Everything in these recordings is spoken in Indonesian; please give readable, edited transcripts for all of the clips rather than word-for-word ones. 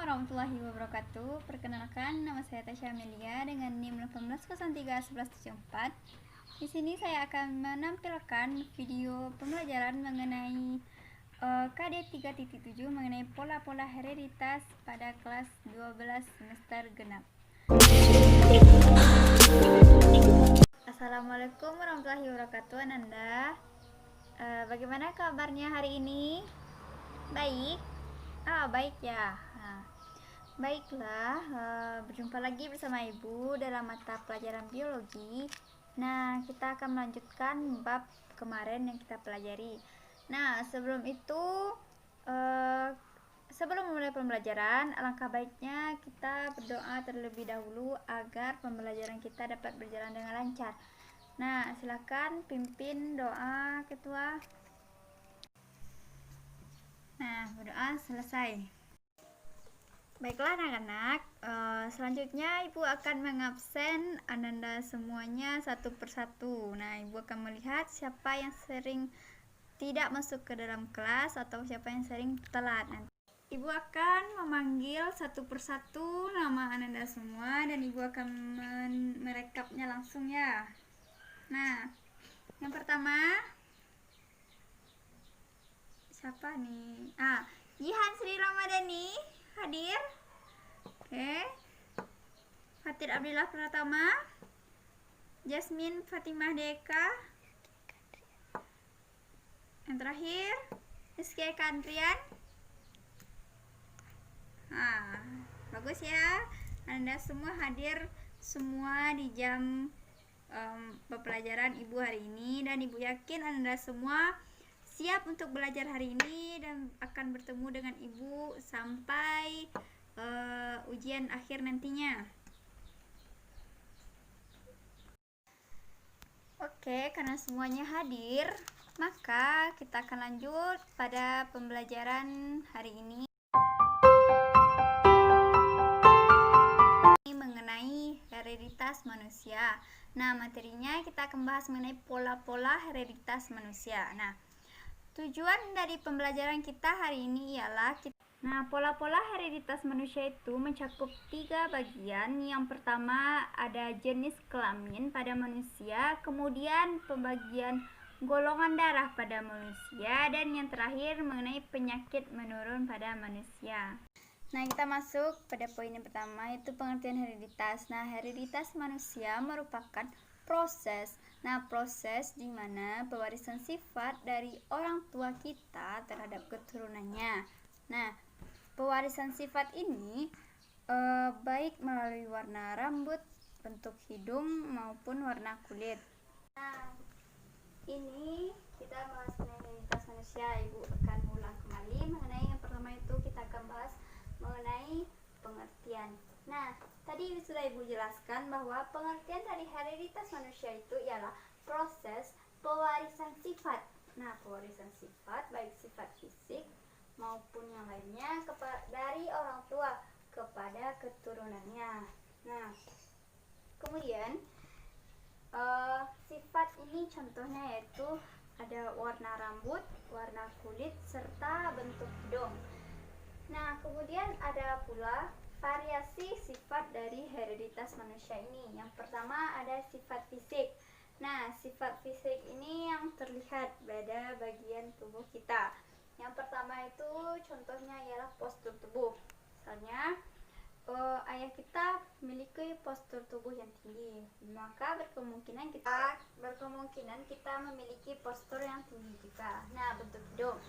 warahmatullahi wabarakatuh. Perkenalkan, nama saya Tasya Amelia dengan NIM 18031174. Di sini saya akan menampilkan video pembelajaran mengenai KD 3.7 mengenai pola-pola hereditas pada kelas 12 semester genap. Assalamualaikum warahmatullahi wabarakatuh, Ananda. Bagaimana kabarnya hari ini? Baik? Baik ya. Baiklah, berjumpa lagi bersama Ibu dalam mata pelajaran biologi. Nah, kita akan melanjutkan bab kemarin yang kita pelajari. Nah, sebelum itu, sebelum memulai pembelajaran, alangkah baiknya kita berdoa terlebih dahulu agar pembelajaran kita dapat berjalan dengan lancar. Nah, silakan pimpin doa ketua. Nah, berdoa selesai. Baiklah anak-anak, selanjutnya Ibu akan mengabsen Ananda semuanya satu persatu. Nah, Ibu akan melihat siapa yang sering tidak masuk ke dalam kelas atau siapa yang sering telat. Nanti Ibu akan memanggil satu persatu nama Ananda semua dan Ibu akan merekapnya langsung ya. Nah, yang pertama siapa nih? Jihan Sri Ramadhani hadir. Oke. Fatir Abdillah Pratama, Jasmine Fatimah Deka. Yang terakhir Rizky Kandrian. Bagus ya. Anda semua hadir semua di jam pembelajaran Ibu hari ini, dan Ibu yakin Anda semua siap untuk belajar hari ini dan akan bertemu dengan Ibu sampai ujian akhir nantinya. Oke, karena semuanya hadir, maka kita akan lanjut pada pembelajaran hari ini mengenai hereditas manusia. Nah, materinya kita akan bahas mengenai pola-pola hereditas manusia. Nah, tujuan dari pembelajaran kita hari ini ialah pola-pola hereditas manusia itu mencakup 3 bagian. Yang pertama ada jenis kelamin pada manusia, kemudian pembagian golongan darah pada manusia, dan yang terakhir mengenai penyakit menurun pada manusia. Nah, kita masuk pada poin yang pertama, yaitu pengertian hereditas. Nah, hereditas manusia merupakan proses di mana pewarisan sifat dari orang tua kita terhadap keturunannya. Nah, pewarisan sifat ini baik melalui warna rambut, bentuk hidung, maupun warna kulit. Nah, ini kita bahas mengenai hereditas manusia. Ibu akan ulang kembali mengenai yang pertama, itu kita akan bahas mengenai pengertian. Nah, tadi sudah Ibu jelaskan bahwa pengertian dari hereditas manusia itu ialah proses pewarisan sifat. Nah, pewarisan sifat baik sifat fisik maupun yang lainnya dari orang tua kepada keturunannya. Nah, kemudian sifat ini contohnya yaitu ada warna rambut, warna kulit, serta bentuk hidung. Nah, kemudian ada pula variasi sifat dari hereditas manusia ini. Yang pertama ada sifat fisik. Nah, sifat fisik ini yang terlihat pada bagian tubuh kita. Yang pertama itu contohnya ialah postur tubuh. Misalnya ayah kita memiliki postur tubuh yang tinggi, maka berkemungkinan kita memiliki postur yang tinggi juga. Nah, bentuk hidung.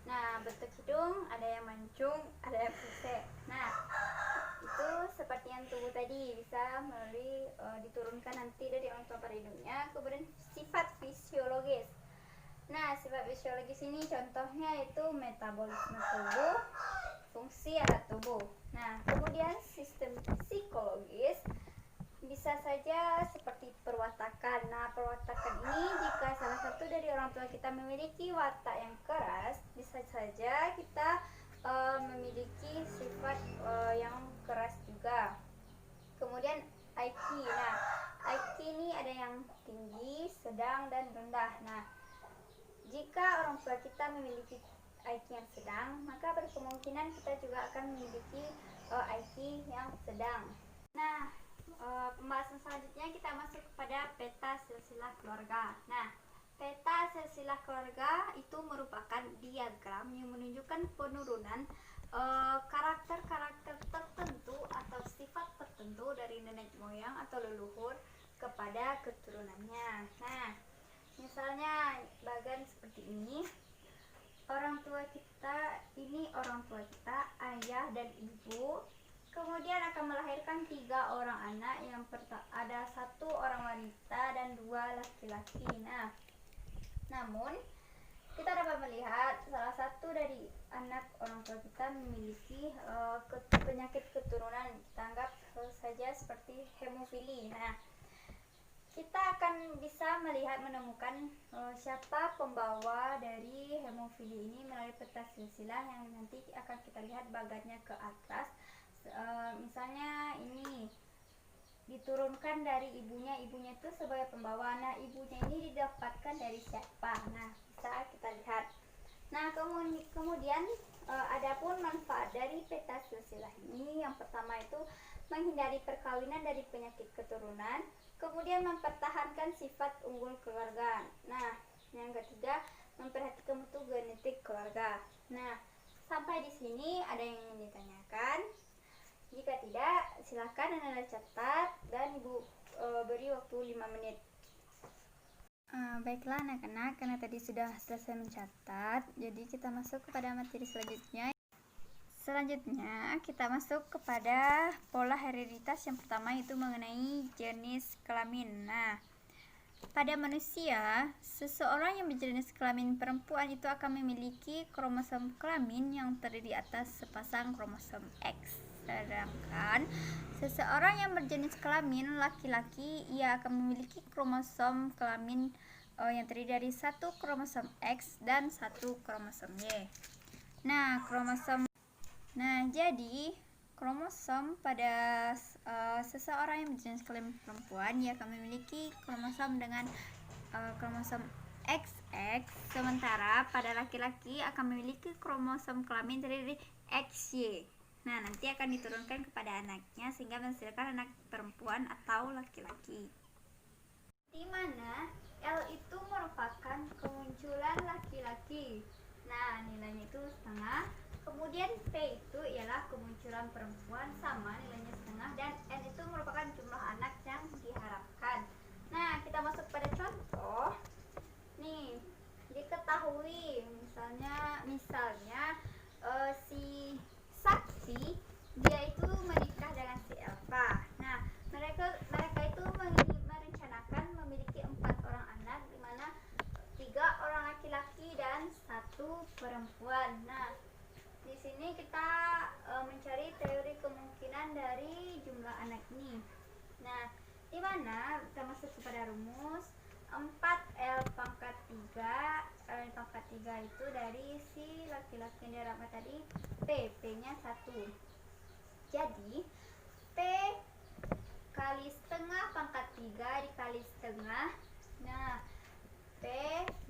Nah, bentuk hidung ada yang mancung, ada yang pusat. Nah, itu seperti yang tubuh tadi bisa melalui diturunkan nanti dari orang tua pada hidungnya. Kemudian sifat fisiologis. Nah, sifat fisiologis ini contohnya itu metabolisme tubuh, fungsi alat tubuh. Nah, kemudian sistem psikologis bisa saja seperti perwatakan. Nah, perwatakan ini jika salah satu dari orang tua kita memiliki watak yang keras, bisa saja kita memiliki sifat yang keras juga. Kemudian IQ. Nah, IQ ini ada yang tinggi, sedang, dan rendah. Nah, jika orang tua kita memiliki IQ yang sedang, maka berkemungkinan kita juga akan memiliki IQ yang sedang. Nah, pembahasan selanjutnya kita masuk kepada peta silsilah keluarga. Nah, peta silsilah keluarga itu merupakan diagram yang menunjukkan penurunan karakter-karakter tertentu atau sifat tertentu dari nenek moyang atau leluhur kepada keturunannya. Nah, misalnya bagan seperti ini. Orang tua kita, ayah dan ibu, kemudian akan melahirkan 3 orang anak, yang ada 1 orang wanita dan 2 laki-laki. Nah, namun kita dapat melihat salah satu dari anak orang tua kita memiliki penyakit keturunan, kita anggap saja seperti hemofili. Nah, kita akan bisa menemukan siapa pembawa dari hemofili ini melalui peta silsilah yang nanti akan kita lihat bagannya ke atas. Misalnya ini diturunkan dari ibunya itu sebagai pembawa. Nah, ibunya ini didapatkan dari siapa? Nah, bisa kita lihat. Nah, kemudian adapun manfaat dari peta silsilah ini, yang pertama itu menghindari perkawinan dari penyakit keturunan, kemudian mempertahankan sifat unggul keluarga. Nah, yang ketiga, memperhatikan mutu genetik keluarga. Nah, sampai di sini ada yang ingin ditanyakan? Jika tidak, silakan Anda catat dan Ibu beri waktu 5 menit. Baiklah anak-anak, karena tadi sudah selesai mencatat, jadi kita masuk kepada materi selanjutnya. Selanjutnya kita masuk kepada pola hereditas. Yang pertama itu mengenai jenis kelamin. Nah, pada manusia, seseorang yang berjenis kelamin perempuan itu akan memiliki kromosom kelamin yang terdiri atas sepasang kromosom X. Sedangkan seseorang yang berjenis kelamin laki-laki, ia akan memiliki kromosom kelamin yang terdiri dari 1 kromosom X dan 1 kromosom Y. Jadi kromosom pada seseorang yang berjenis kelamin perempuan, ia akan memiliki kromosom dengan kromosom XX, sementara pada laki-laki akan memiliki kromosom kelamin terdiri dari XY. Nah, nanti akan diturunkan kepada anaknya sehingga menghasilkan anak perempuan atau laki-laki. Di mana L itu merupakan kemunculan laki-laki. Nah, nilainya itu setengah. Kemudian P itu ialah kemunculan perempuan, sama nilainya setengah, dan N itu merupakan jumlah anak yang diharapkan. Nah, kita masuk pada contoh. Nih, diketahui misalnya si Sakti, dia itu menikah dengan si Elva. Nah, mereka itu merencanakan memiliki 4 orang anak, di mana 3 orang laki-laki dan 1 perempuan. Nah, di sini kita mencari teori kemungkinan dari jumlah anak ini. Nah, di mana kita masuk kepada rumus 4L pangkat 3. L pangkat 3 itu dari si laki-laki yang diharapkan tadi, P-nya 1. Jadi P kali setengah pangkat 3 dikali setengah. Nah, P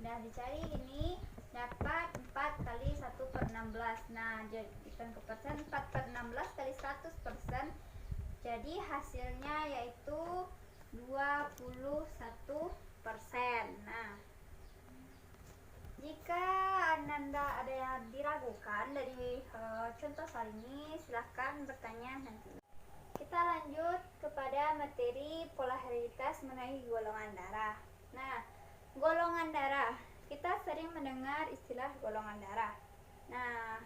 udah dicari ini dapat 4 kali 1/16. Nah, jadikan ke persen, 4/16 kali 100%. Jadi hasilnya yaitu 21%. Nah, jika Anda ada yang diragukan dari contoh soal ini, silahkan bertanya nanti. Kita lanjut kepada materi pola hereditas mengenai golongan darah. Nah, golongan darah, kita sering mendengar istilah golongan darah. Nah,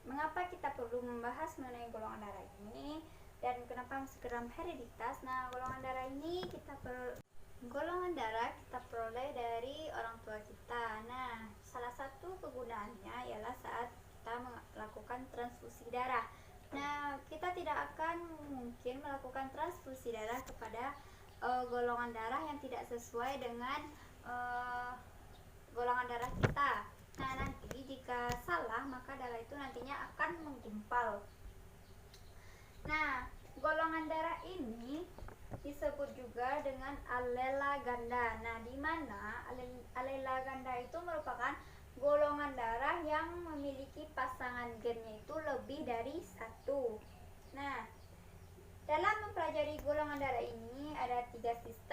mengapa kita perlu membahas mengenai golongan darah ini dan kenapa masuk ke dalam hereditas? Nah, golongan darah kita peroleh dari orang tua kita. Nah, salah satu kegunaannya ialah saat kita melakukan transfusi darah. Nah, kita tidak akan mungkin melakukan transfusi darah kepada golongan darah yang tidak sesuai dengan golongan darah kita. Nah, nanti jika salah, maka darah itu nantinya akan menggumpal. Nah, golongan darah ini disebut juga dengan alela ganda. Nah, di mana alela ganda itu merupakan golongan darah yang memiliki pasangan gennya itu lebih dari 1. Nah,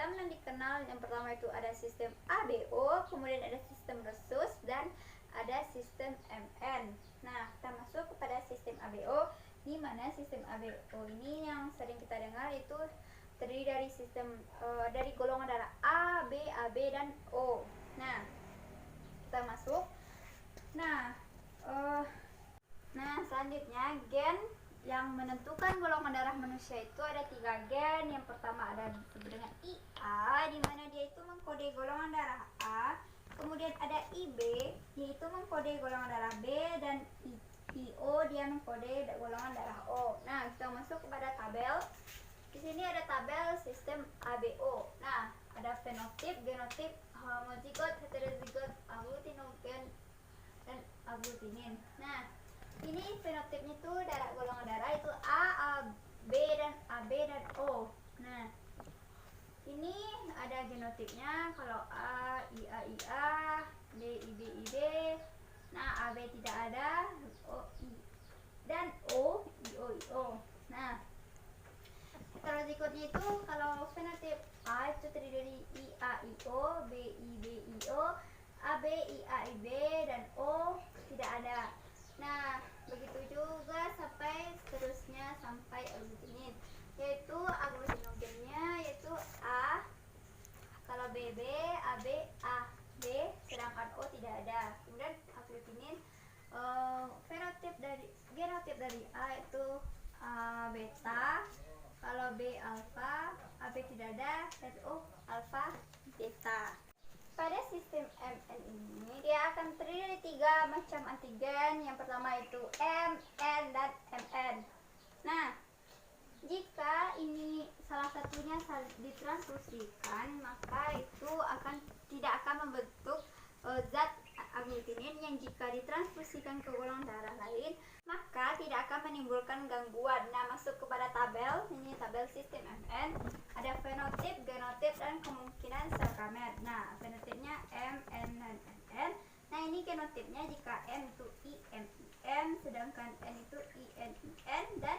sistem yang dikenal. Yang pertama itu ada sistem ABO, kemudian ada sistem Rhesus, dan ada sistem MN. Nah, kita masuk kepada sistem ABO, di mana sistem ABO ini yang sering kita dengar itu terdiri dari dari golongan darah A, B, AB, dan O. Nah, kita masuk. Nah, selanjutnya gen yang menentukan golongan darah manusia itu ada 3 gen. Yang pertama ada disebut dengan IA, di mana dia itu mengkode golongan darah A. Kemudian ada IB, yaitu mengkode golongan darah B, dan IO dia mengkode golongan darah O. Nah, kita masuk kepada tabel. Di sini ada tabel sistem ABO. Nah, ada fenotip, genotip, homozigot, heterozigot, aglutinogen, dan aglutinin. Nah, ini fenotipnya itu golongan darah itu A, B, dan AB, dan O. Nah, ini ada genotipnya. Kalau A, IA, IA, B, IB, IB. Nah, AB tidak ada, O, I, dan O, IO, IO. Nah, heterozigotnya itu kalau fenotip A itu terdiri dari IA, IO, B, IB, IO, AB, IA, IB, dan O tidak ada. Nah, begitu juga sampai seterusnya sampai aglutinin, yaitu aglutinogennya yaitu A, kalau BB, AB, A, B, sedangkan O tidak ada. Kemudian aglutinin, genotip dari A itu A beta, kalau B alfa, AB tidak ada, dan O alfa beta. Pada sistem MN ini dia akan terdiri dari 3 macam antigen. Yang pertama itu M, N, dan MN. Nah, jika ini salah satunya ditransfusikan, maka itu tidak akan membentuk zat aglutinin yang jika ditransfusikan ke golongan darah lain maka tidak akan menimbulkan gangguan. Nah, masuk kepada tabel. Ini tabel sistem MN. Ada fenotip, genotip, dan kemungkinan sel gamet. Nah, fenotipnya M, N, dan N. Nah, ini genotipnya jika M itu IM, sedangkan N itu IN, dan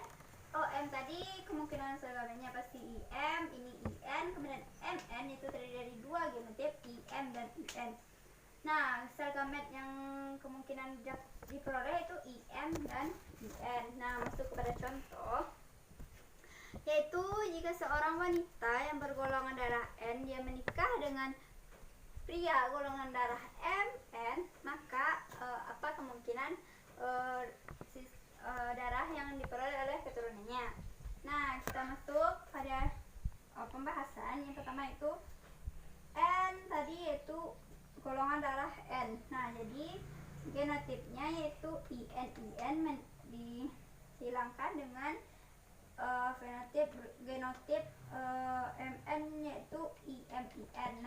OM tadi kemungkinan sel gametnya pasti IM, ini IN, kemudian MN itu terdiri dari 2 genotip IM dan IN. Nah, sel gamet yang kemungkinan diperoleh itu IM dan IN. Nah, masuk kepada contoh, yaitu jika seorang wanita yang bergolongan darah N dia menikah dengan pria golongan darah MN, maka apa kemungkinan darah yang diperoleh oleh keturunannya. Nah, kita masuk pada pembahasan. Yang pertama itu N tadi yaitu golongan darah N. Nah, jadi genotipnya yaitu IN dihilangkan dengan genotip MN yaitu IN.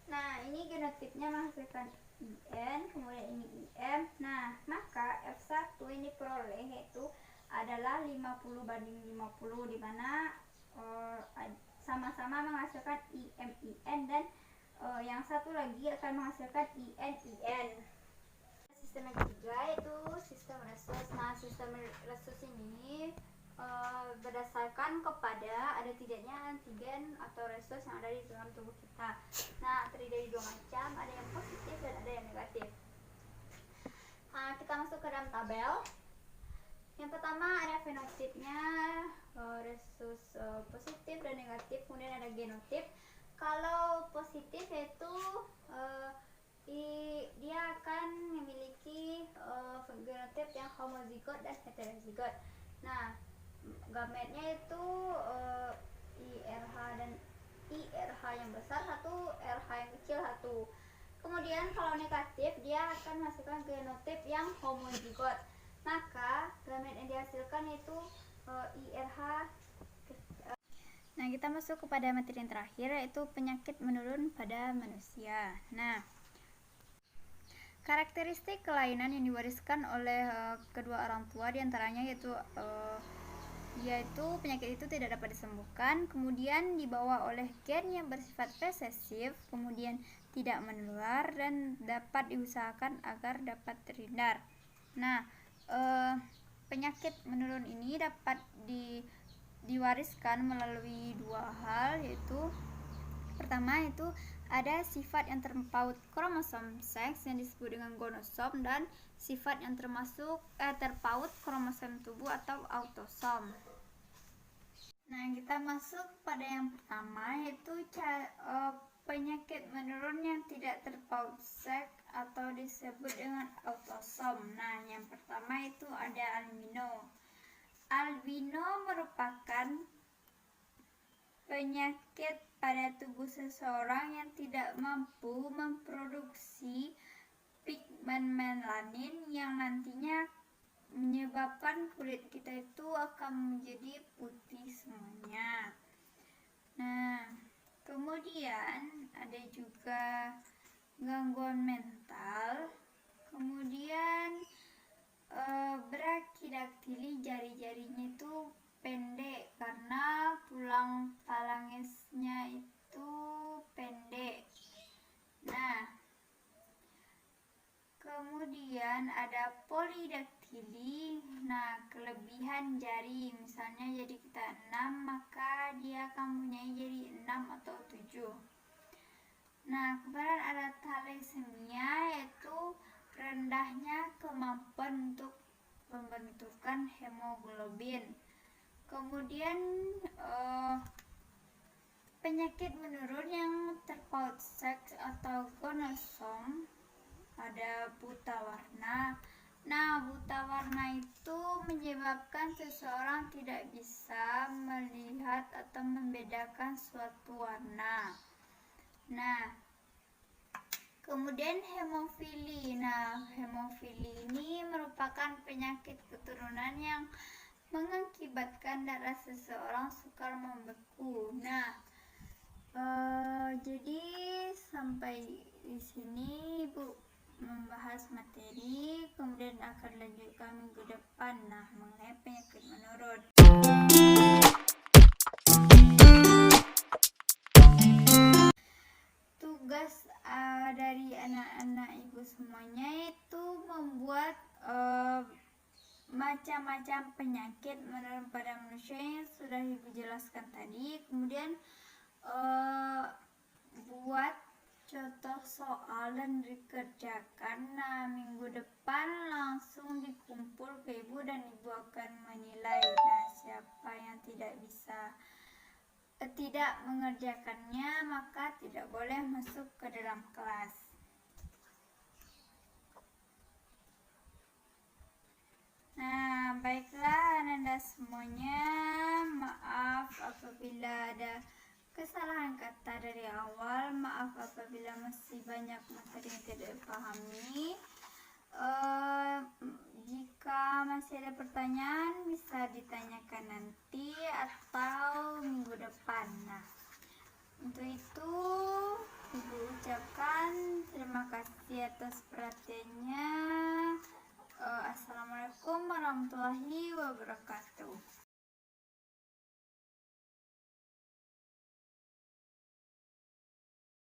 Nah, ini genotipnya menghasilkan IN, kemudian ini IM. Nah, maka F1 ini diperoleh yaitu adalah 50 banding 50, di mana sama-sama menghasilkan IN, dan yang satu lagi akan menghasilkan IN. Sistem yang ketiga yaitu sistem Rhesus. Nah, sistem Rhesus ini berdasarkan kepada ada tidaknya antigen atau Rhesus yang ada di dalam tubuh kita. Nah, terdiri dari 2 macam, ada yang positif dan ada yang negatif. Nah, kita masuk ke dalam tabel. Yang pertama ada fenotipnya, Rhesus positif dan negatif, kemudian ada genotip. Kalau positif yaitu dia akan memiliki genotip yang homozigot dan heterozigot. Nah, gametnya itu IRH dan IRH yang besar satu, RH yang kecil satu. Kemudian kalau negatif dia akan menghasilkan genotip yang homozigot. Maka gamet yang dihasilkan itu IRH. Nah, kita masuk kepada materi yang terakhir yaitu penyakit menurun pada manusia. Nah, karakteristik kelainan yang diwariskan oleh kedua orang tua diantaranya yaitu penyakit itu tidak dapat disembuhkan, kemudian dibawa oleh gen yang bersifat resesif, kemudian tidak menular, dan dapat diusahakan agar dapat terhindar. Nah, penyakit menurun ini dapat diwariskan melalui dua hal, yaitu pertama itu ada sifat yang terpaut kromosom seks yang disebut dengan gonosom, dan sifat yang terpaut kromosom tubuh atau autosom. Nah, kita masuk pada yang pertama, yaitu penyakit menurun yang tidak terpaut seks atau disebut dengan autosom. Nah, yang pertama itu ada albino. Albino merupakan penyakit pada tubuh seseorang yang tidak mampu memproduksi pigmen melanin yang nantinya menyebabkan kulit kita itu akan menjadi putih semuanya. Nah, kemudian ada juga gangguan mental. Kemudian brachydactyly, jari-jarinya itu pendek karena tulang falangesnya itu pendek. Nah, kemudian ada polydactyly. Nah, kelebihan jari, misalnya jadi kita 6, maka dia akan mempunyai jadi 6 atau 7. Nah, kemudian ada thalassemia, yaitu rendahnya kemampuan untuk pembentukan hemoglobin. Kemudian penyakit menurun yang terpaut seks atau gonosom, ada buta warna. Nah, buta warna itu menyebabkan seseorang tidak bisa melihat atau membedakan suatu warna. Nah, kemudian hemofili. Nah, hemofili ini merupakan penyakit keturunan yang mengakibatkan darah seseorang sukar membeku. Nah, jadi sampai di sini Ibu membahas materi, kemudian akan lanjutkan minggu depan. Nah, mengenai penyakit menurun. Tugas dari anak-anak Ibu semuanya itu membuat macam-macam penyakit menurun pada manusia yang sudah Ibu jelaskan tadi. Kemudian buat contoh soal dan dikerjakan. Nah, minggu depan langsung dikumpul ke Ibu dan Ibu akan menilai. Nah, siapa yang tidak mengerjakannya, maka tidak boleh masuk ke dalam kelas. Nah, baiklah Anda semuanya, maaf apabila ada kesalahan kata dari awal, maaf apabila masih banyak materi yang tidak dipahami. Jika masih ada pertanyaan bisa ditanyakan nanti atau minggu depan. Nah, untuk itu Ibu ucapkan terima kasih atas perhatiannya. Assalamualaikum warahmatullahi wabarakatuh.